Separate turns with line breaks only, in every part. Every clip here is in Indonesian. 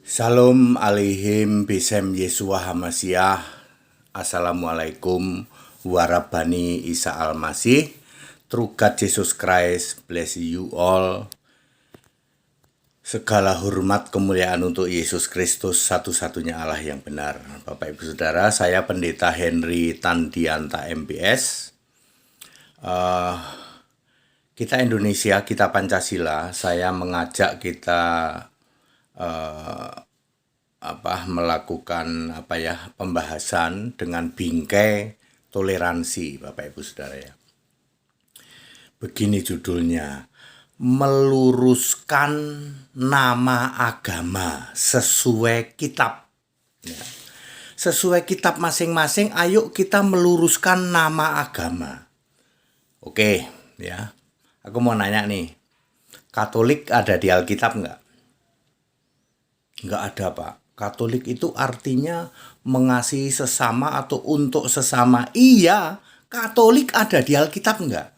Shalom aleihim bisem Yesua Hamasiah. Assalamualaikum warabani Isa Al-Masih. True God Jesus Christ bless you all. Segala hormat kemuliaan untuk Yesus Kristus, satu-satunya Allah yang benar. Bapak Ibu Saudara, saya Pendeta Henry Tandianta MBS. Kita Indonesia, kita Pancasila. Saya mengajak kita melakukan pembahasan dengan bingkai toleransi, Bapak Ibu Saudara ya. Begini judulnya, meluruskan nama agama sesuai kitab. Ya. Sesuai kitab masing-masing, ayo kita meluruskan nama agama. Oke, ya. Aku mau nanya nih, Katolik ada di Alkitab nggak? Nggak ada, Pak. Katolik itu artinya mengasihi sesama atau untuk sesama. Iya, Katolik ada di Alkitab nggak?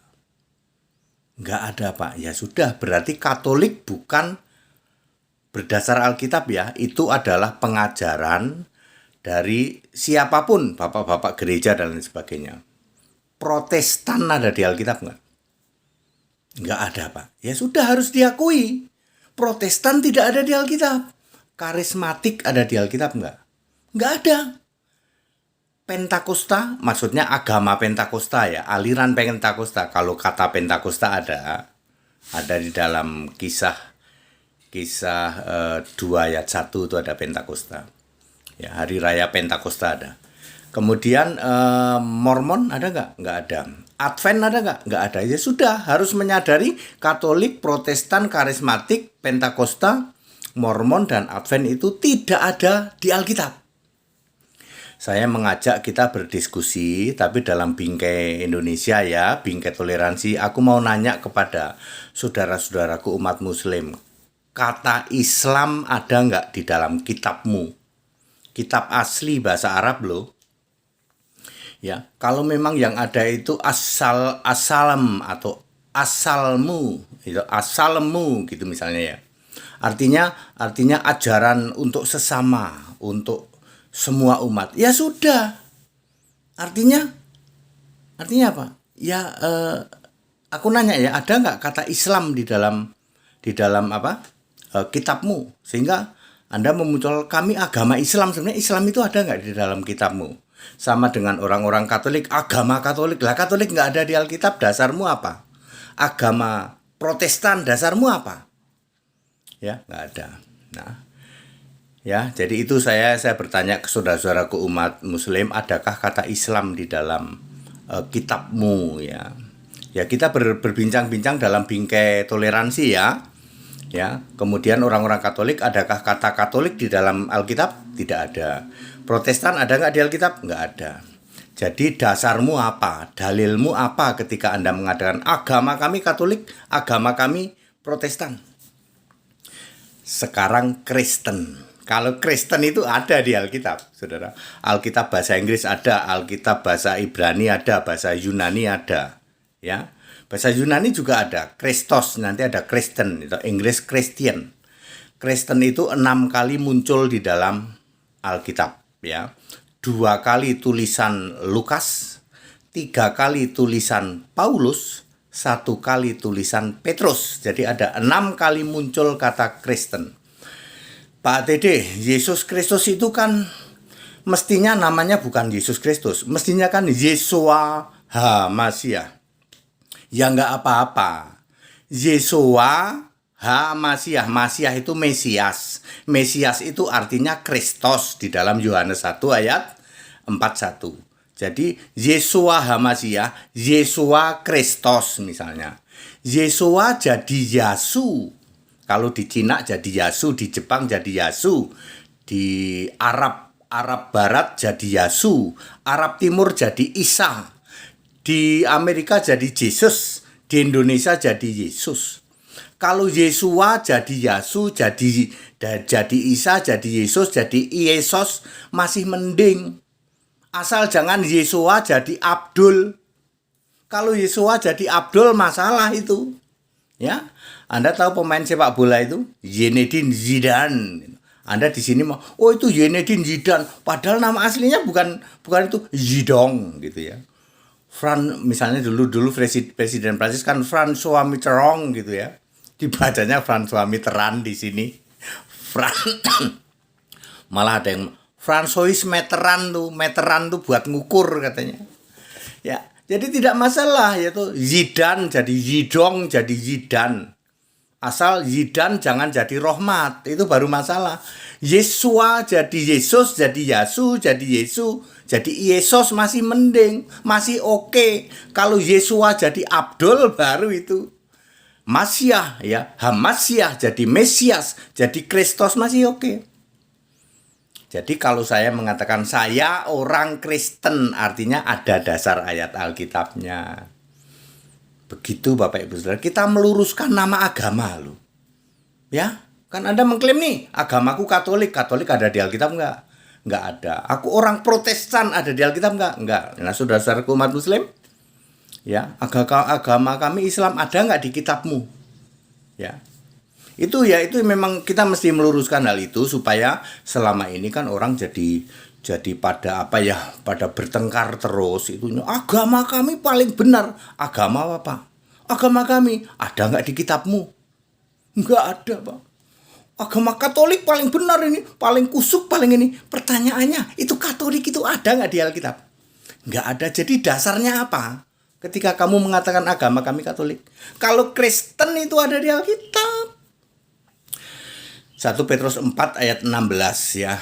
Nggak ada, Pak. Ya sudah, berarti Katolik bukan berdasar Alkitab ya. Itu adalah pengajaran dari siapapun, bapak-bapak gereja dan lain sebagainya. Protestan ada di Alkitab nggak? Nggak ada, Pak. Ya sudah, harus diakui. Protestan tidak ada di Alkitab. Karismatik ada di Alkitab nggak? Nggak ada. Pentakosta, maksudnya agama Pentakosta ya, aliran Pentakosta. Kalau kata Pentakosta ada di dalam kisah 2 ayat 1 itu ada Pentakosta. Ya, hari raya Pentakosta ada. Kemudian Mormon ada nggak? Nggak ada. Advent ada nggak? Nggak ada. Ya sudah, harus menyadari Katolik, Protestan, Karismatik, Pentakosta, Mormon dan Advent itu tidak ada di Alkitab. Saya mengajak kita berdiskusi, tapi dalam bingkai Indonesia ya, bingkai toleransi. Aku mau nanya kepada saudara-saudaraku umat Muslim, kata Islam ada nggak di dalam kitabmu? Kitab asli bahasa Arab loh. Ya, kalau memang yang ada itu asalam atau asalmu, itu asalmu gitu misalnya ya. Artinya ajaran untuk sesama, untuk semua umat. Ya sudah. Artinya apa? Ya aku nanya ya, ada nggak kata Islam di dalam kitabmu? Sehingga Anda memuncul kami agama Islam. Sebenarnya Islam itu ada nggak di dalam kitabmu? Sama dengan orang-orang Katolik, agama Katolik. Lah Katolik nggak ada di Alkitab, dasarmu apa? Agama Protestan, dasarmu apa? Ya, nggak ada. Nah, ya, jadi itu saya bertanya ke saudara-saudaraku umat Muslim, adakah kata Islam di dalam kitabmu ya? Ya, kita berbincang-bincang dalam bingkai toleransi ya. Ya, kemudian orang-orang Katolik, adakah kata Katolik di dalam Alkitab? Tidak ada. Protestan ada nggak di Alkitab? Nggak ada. Jadi dasarmu apa? Dalilmu apa ketika Anda mengatakan agama kami Katolik, agama kami Protestan? Sekarang Kristen. Kalau Kristen itu ada di Alkitab, saudara. Alkitab bahasa Inggris ada, Alkitab bahasa Ibrani ada, bahasa Yunani ada. Ya, bahasa Yunani juga ada. Kristos, nanti ada Kristen, itu Inggris Christian. Kristen itu 6 kali muncul di dalam Alkitab. Ya, 2 kali tulisan Lukas, 3 kali tulisan Paulus, 1 kali tulisan Petrus. Jadi ada 6 kali muncul kata Kristen. Pak TD, Yesus Kristus itu kan mestinya namanya bukan Yesus Kristus, mestinya kan Yesua HaMasiah. Ya nggak apa-apa. Yesua HaMasiah, Masiah itu Mesias. Mesias itu artinya Kristus di dalam Yohanes 1 ayat 41. Jadi Yesua HaMasiah, Yesua Kristus misalnya. Yesua jadi Yasu. Kalau di Cina jadi Yasu, di Jepang jadi Yasu, di Arab Barat jadi Yasu, Arab Timur jadi Isa, di Amerika jadi Yesus, di Indonesia jadi Yesus. Kalau Yesua jadi Yasu, jadi Isa, jadi Yesus, jadi Yesus masih mending. Asal jangan Yesua jadi Abdul. Kalau Yesua jadi Abdul masalah itu. Ya, Anda tahu pemain sepak bola itu Zinedine Zidane. Anda di sini mau, oh itu Zinedine Zidane, padahal nama aslinya bukan itu Zidong gitu ya. Misalnya dulu presiden Prancis kan François Mitterrand gitu ya. Dibacanya François Mitterrand di sini. Fran Malah ada yang François Mitterrand tuh buat ngukur katanya. Ya, jadi tidak masalah yaitu Zidane jadi Zidong jadi Zidane. Asal Zidane jangan jadi Rohmat, itu baru masalah. Yesua jadi Yesus, jadi Yasu, jadi Yesu, jadi Yesus masih mending, masih oke. Kalau Yesua jadi Abdul baru itu Masiah ya, Hamasiah jadi Mesias, jadi Kristus masih oke. Jadi kalau saya mengatakan saya orang Kristen artinya ada dasar ayat Alkitabnya. Begitu Bapak Ibu Saudara, kita meluruskan nama agama loh. Ya, kan Anda mengklaim nih, agamaku Katolik. Katolik ada di Alkitab enggak? Enggak ada. Aku orang Protestan ada di Alkitab enggak? Enggak. Nah, saudara-saudaraku umat Muslim, ya, agama kami Islam ada enggak di kitabmu? Ya. Itu memang kita mesti meluruskan hal itu supaya selama ini kan orang jadi pada pada bertengkar terus itunya agama kami paling benar. Agama apa? Agama kami ada nggak di kitabmu? Nggak ada, Pak. Agama Katolik paling benar ini, paling kusuk, paling ini. Pertanyaannya, itu Katolik itu ada nggak di Alkitab? Nggak ada. Jadi dasarnya apa? Ketika kamu mengatakan agama kami Katolik, kalau Kristen itu ada di Alkitab. 1 Petrus 4 ayat 16 ya,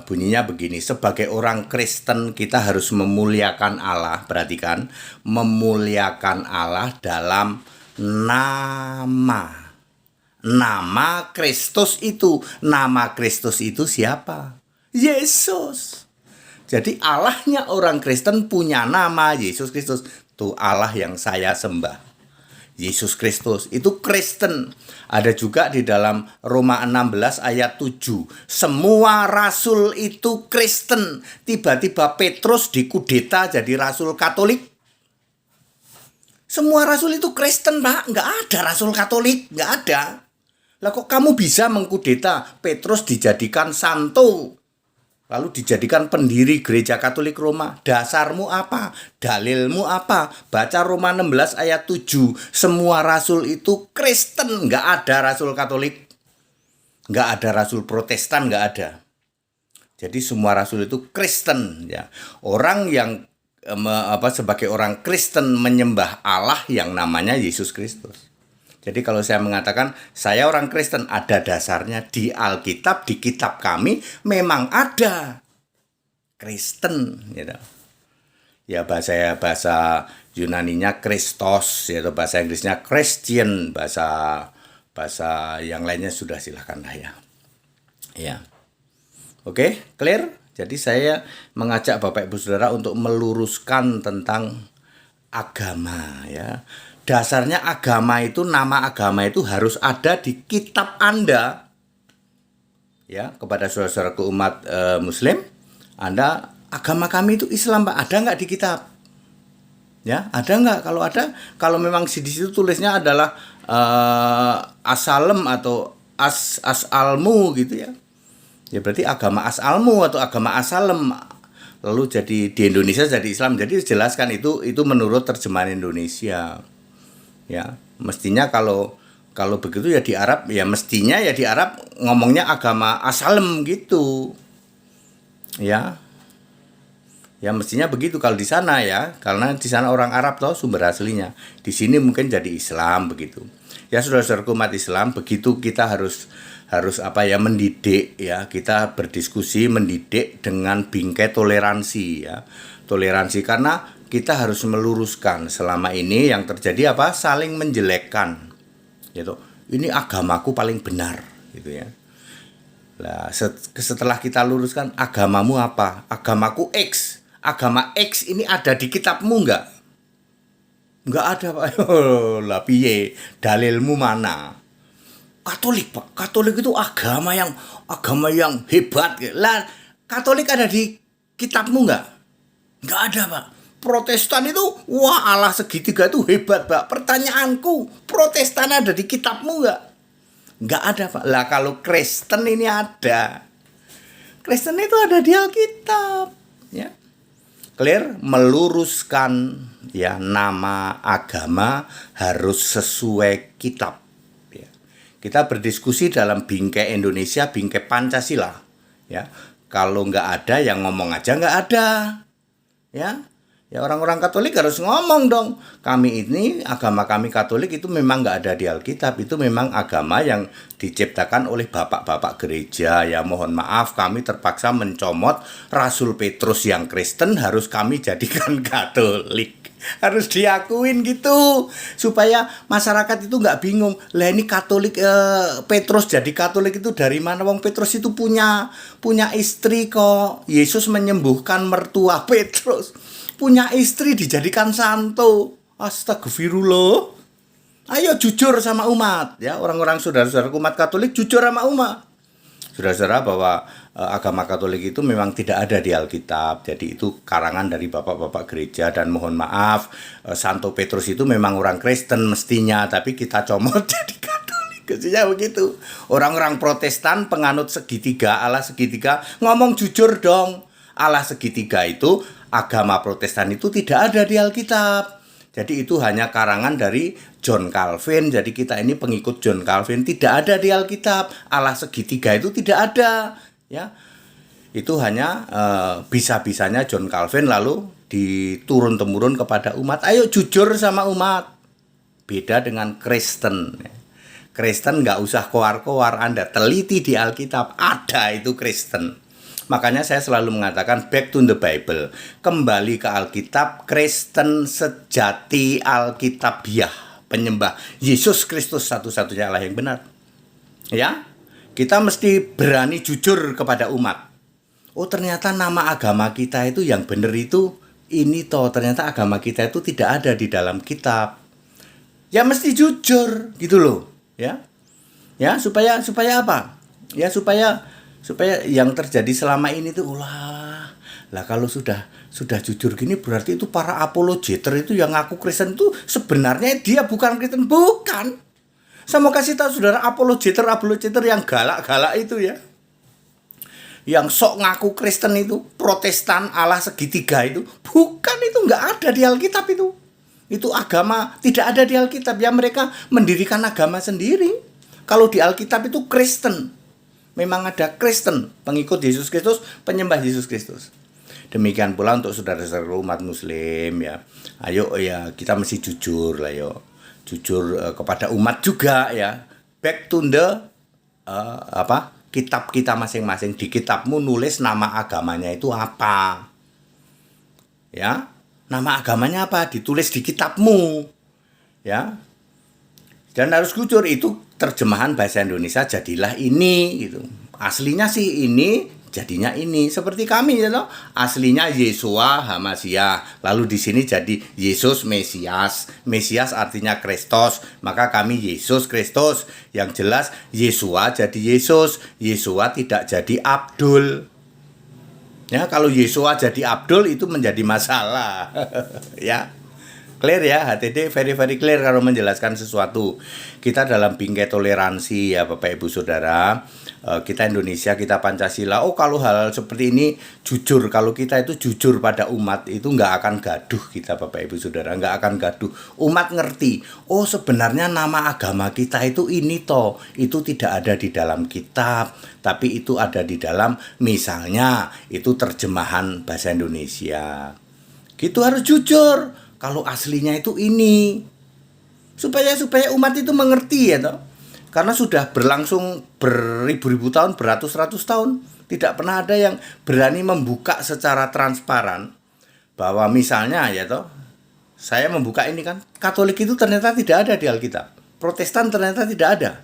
bunyinya begini, sebagai orang Kristen kita harus memuliakan Allah, perhatikan, memuliakan Allah dalam nama Kristus itu. Nama Kristus itu siapa? Yesus. Jadi Allahnya orang Kristen punya nama Yesus Kristus. Itu Allah yang saya sembah. Yesus Kristus itu Kristen. Ada juga di dalam Roma 16 ayat 7. Semua rasul itu Kristen. Tiba-tiba Petrus dikudeta jadi rasul Katolik. Semua rasul itu Kristen, Pak. Nggak ada rasul Katolik. Nggak ada. Lah kok kamu bisa mengkudeta? Petrus dijadikan santo. Lalu dijadikan pendiri gereja Katolik Roma. Dasarmu apa? Dalilmu apa? Baca Roma 16 ayat 7. Semua rasul itu Kristen. Nggak ada rasul Katolik. Nggak ada rasul Protestan. Nggak ada. Jadi semua rasul itu Kristen. Ya. Orang yang sebagai orang Kristen menyembah Allah yang namanya Yesus Kristus. Jadi kalau saya mengatakan saya orang Kristen, ada dasarnya di Alkitab, di kitab kami memang ada Kristen gitu. Ya bahasa Yunaninya Kristos, yaitu bahasa Inggrisnya Christian, bahasa yang lainnya sudah silahkan lah ya. Ya. Oke, clear? Jadi saya mengajak Bapak Ibu Saudara untuk meluruskan tentang agama ya. Dasarnya agama itu, nama agama itu harus ada di kitab Anda. Ya, kepada saudara-saudaraku umat Muslim, Anda, agama kami itu Islam, Pak. Ada nggak di kitab? Ya, ada nggak? Kalau ada, kalau memang di situ tulisnya adalah asalem atau asalmu gitu ya. Ya berarti agama asalmu atau agama asalem. Lalu jadi di Indonesia jadi Islam. Jadi jelaskan itu menurut terjemahan Indonesia. Ya, mestinya kalau begitu ya di Arab, ya mestinya ya di Arab ngomongnya agama asalem gitu. Ya. Ya mestinya begitu kalau di sana ya, karena di sana orang Arab toh sumber aslinya. Di sini mungkin jadi Islam begitu. Ya saudara-saudaraku umat Islam, begitu kita harus mendidik ya, kita berdiskusi mendidik dengan bingkai toleransi ya. Toleransi karena kita harus meluruskan selama ini yang terjadi saling menjelekkan. Gitu. Ini agamaku paling benar gitu ya. Nah, setelah kita luruskan agamamu apa? Agamaku X. Agama X ini ada di kitabmu enggak? Enggak ada, Pak. Oh, lah piye? Dalilmu mana? Katolik, Pak. Katolik itu agama yang hebat. Lah, Katolik ada di kitabmu enggak? Enggak ada, Pak. Protestan itu, wah Allah segitiga itu hebat, Pak. Pertanyaanku, Protestan ada di kitabmu enggak? Nggak ada, Pak. Lah kalau Kristen ini ada. Kristen itu ada di Alkitab, ya. Clear, meluruskan ya nama agama harus sesuai kitab. Ya. Kita berdiskusi dalam bingkai Indonesia, bingkai Pancasila. Ya, kalau nggak ada yang ngomong aja nggak ada. Ya, ya orang-orang Katolik harus ngomong dong. Kami ini, agama kami Katolik itu memang nggak ada di Alkitab. Itu memang agama yang diciptakan oleh bapak-bapak gereja. Ya mohon maaf, kami terpaksa mencomot Rasul Petrus yang Kristen harus kami jadikan Katolik. Harus diakuin gitu. Supaya masyarakat itu nggak bingung. Lah ini Katolik, Petrus jadi Katolik itu dari mana? Wong Petrus itu punya istri kok. Yesus menyembuhkan mertua Petrus. Punya istri dijadikan santo. Astagfirullah. Ayo jujur sama umat ya, orang-orang saudara-saudara umat Katolik, jujur sama umat. Saudara-saudara, bahwa agama Katolik itu memang tidak ada di Alkitab. Jadi itu karangan dari bapak-bapak gereja. Dan mohon maaf, Santo Petrus itu memang orang Kristen mestinya, tapi kita comot jadi Katolik. Maksudnya begitu. Orang-orang Protestan penganut segitiga, Allah segitiga, ngomong jujur dong. Allah segitiga itu, agama Protestan itu tidak ada di Alkitab. Jadi itu hanya karangan dari John Calvin. Jadi kita ini pengikut John Calvin, tidak ada di Alkitab. Allah segitiga itu tidak ada, ya. Itu hanya bisa-bisanya John Calvin lalu diturun-temurun kepada umat. Ayo jujur sama umat. Beda dengan Kristen. Kristen nggak usah koar-koar, Anda teliti di Alkitab, ada itu Kristen. Makanya saya selalu mengatakan back to the Bible. Kembali ke Alkitab, Kristen sejati Alkitabiah, penyembah Yesus Kristus satu-satunya Allah yang benar. Ya, kita mesti berani jujur kepada umat. Oh ternyata nama agama kita itu yang benar itu ini toh. Ternyata agama kita itu tidak ada di dalam kitab. Ya mesti jujur gitu loh. Ya, ya supaya apa? Ya supaya yang terjadi selama ini tuh lah kalau sudah jujur gini berarti itu para apologeter itu yang ngaku Kristen itu sebenarnya dia bukan Kristen, bukan. Saya mau kasih tahu saudara, apologeter yang galak-galak itu ya, yang sok ngaku Kristen itu, Protestan Allah segitiga itu, bukan, itu nggak ada di Alkitab itu agama tidak ada di Alkitab ya. Mereka mendirikan agama sendiri. Kalau di Alkitab itu Kristen. Memang ada Kristen, pengikut Yesus Kristus, penyembah Yesus Kristus. Demikian pula untuk saudara-saudara umat Muslim ya. Ayo ya, kita mesti jujur lah yo. Jujur kepada umat juga ya. Back to the kitab kita masing-masing. Di kitabmu nulis nama agamanya itu apa? Ya. Nama agamanya apa? Ditulis di kitabmu. Ya. Dan harus jujur, itu terjemahan bahasa Indonesia jadilah ini gitu. Aslinya sih ini, jadinya ini. Seperti kami ya loh. Aslinya Yesua Hamasiah. Lalu di sini jadi Yesus Mesias. Mesias artinya Kristus, maka kami Yesus Kristus. Yang jelas Yesua jadi Yesus. Yesua tidak jadi Abdul. Ya, kalau Yesua jadi Abdul itu menjadi masalah. Ya. Clear ya, HTD very clear kalau menjelaskan sesuatu. Kita dalam bingkai toleransi ya Bapak Ibu Saudara. Kita Indonesia, kita Pancasila. Oh kalau hal seperti ini jujur, kalau kita itu jujur pada umat itu nggak akan gaduh kita Bapak Ibu Saudara, nggak akan gaduh. Umat ngerti, oh sebenarnya nama agama kita itu ini toh, itu tidak ada di dalam kitab, tapi itu ada di dalam, misalnya itu terjemahan bahasa Indonesia. Gitu harus jujur. Kalau aslinya itu ini, supaya umat itu mengerti ya toh. Karena sudah berlangsung beribu-ribu tahun, beratus-ratus tahun, tidak pernah ada yang berani membuka secara transparan bahwa misalnya ya toh, saya membuka ini kan, Katolik itu ternyata tidak ada di Alkitab, Protestan ternyata tidak ada.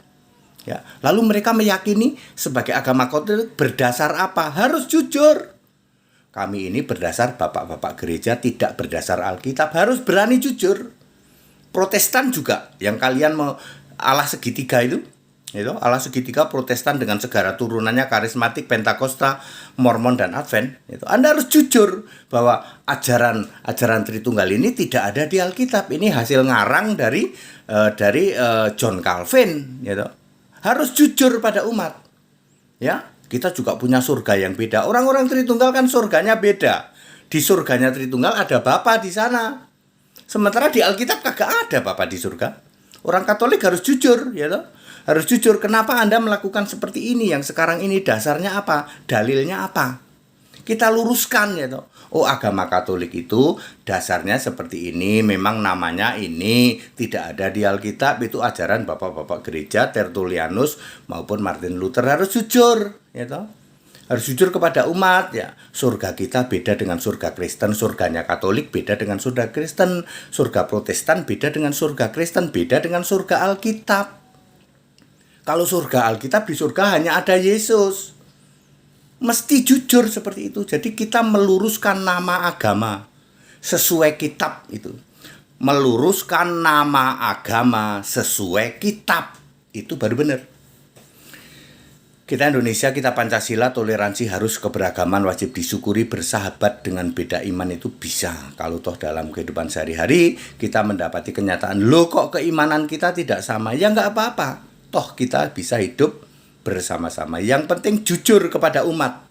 Ya, lalu mereka meyakini sebagai agama Katolik berdasar apa? Harus jujur. Kami ini berdasar bapak-bapak gereja, tidak berdasar Alkitab, harus berani jujur. Protestan juga, yang kalian mau Allah segitiga itu Allah segitiga Protestan dengan segala turunannya, karismatik, Pentakosta, Mormon dan Advent, itu Anda harus jujur bahwa ajaran Tritunggal ini tidak ada di Alkitab. Ini hasil ngarang dari John Calvin, gitu. harus jujur pada umat. Ya, kita juga punya surga yang beda. Orang-orang Tritunggal kan surganya beda. Di surganya Tritunggal ada Bapa di sana. Sementara di Alkitab kagak ada Bapa di surga. Orang Katolik harus jujur, ya toh. Harus jujur, kenapa Anda melakukan seperti ini, yang sekarang ini dasarnya apa? Dalilnya apa? Kita luruskan, ya toh. Oh, agama Katolik itu dasarnya seperti ini, memang namanya ini, tidak ada di Alkitab, itu ajaran bapak-bapak gereja Tertullianus maupun Martin Luther. Harus jujur, ya toh. Harus jujur kepada umat, ya. Surga kita beda dengan surga Kristen, surganya Katolik beda dengan surga Kristen, surga Protestan beda dengan surga Kristen, beda dengan surga Alkitab. Kalau surga Alkitab, di surga hanya ada Yesus. Mesti jujur seperti itu. Jadi kita meluruskan nama agama sesuai kitab itu. Meluruskan nama agama sesuai kitab. Itu baru benar. Kita Indonesia, kita Pancasila, toleransi, harus keberagaman, wajib disyukuri, bersahabat dengan beda iman itu bisa. Kalau toh dalam kehidupan sehari-hari kita mendapati kenyataan, loh kok keimanan kita tidak sama, ya nggak apa-apa. Toh kita bisa hidup bersama-sama. Yang penting jujur kepada umat.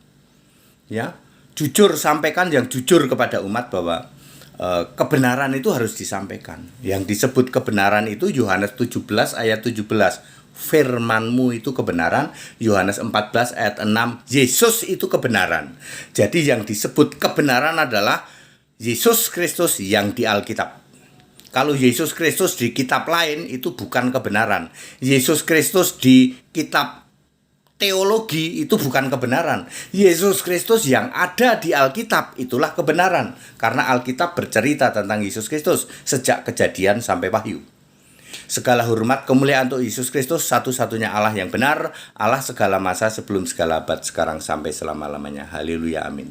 Ya, jujur, sampaikan yang jujur kepada umat bahwa kebenaran itu harus disampaikan. Yang disebut kebenaran itu Yohanes 17 ayat 17. Firman-Mu itu kebenaran. Yohanes 14 ayat 6. Yesus itu kebenaran. Jadi yang disebut kebenaran adalah Yesus Kristus yang di Alkitab. Kalau Yesus Kristus di kitab lain itu bukan kebenaran. Yesus Kristus di kitab teologi itu bukan kebenaran. Yesus Kristus yang ada di Alkitab itulah kebenaran. Karena Alkitab bercerita tentang Yesus Kristus sejak Kejadian sampai Wahyu. Segala hormat kemuliaan untuk Yesus Kristus, satu-satunya Allah yang benar, Allah segala masa, sebelum segala abad, sekarang sampai selama-lamanya. Haleluya, amin.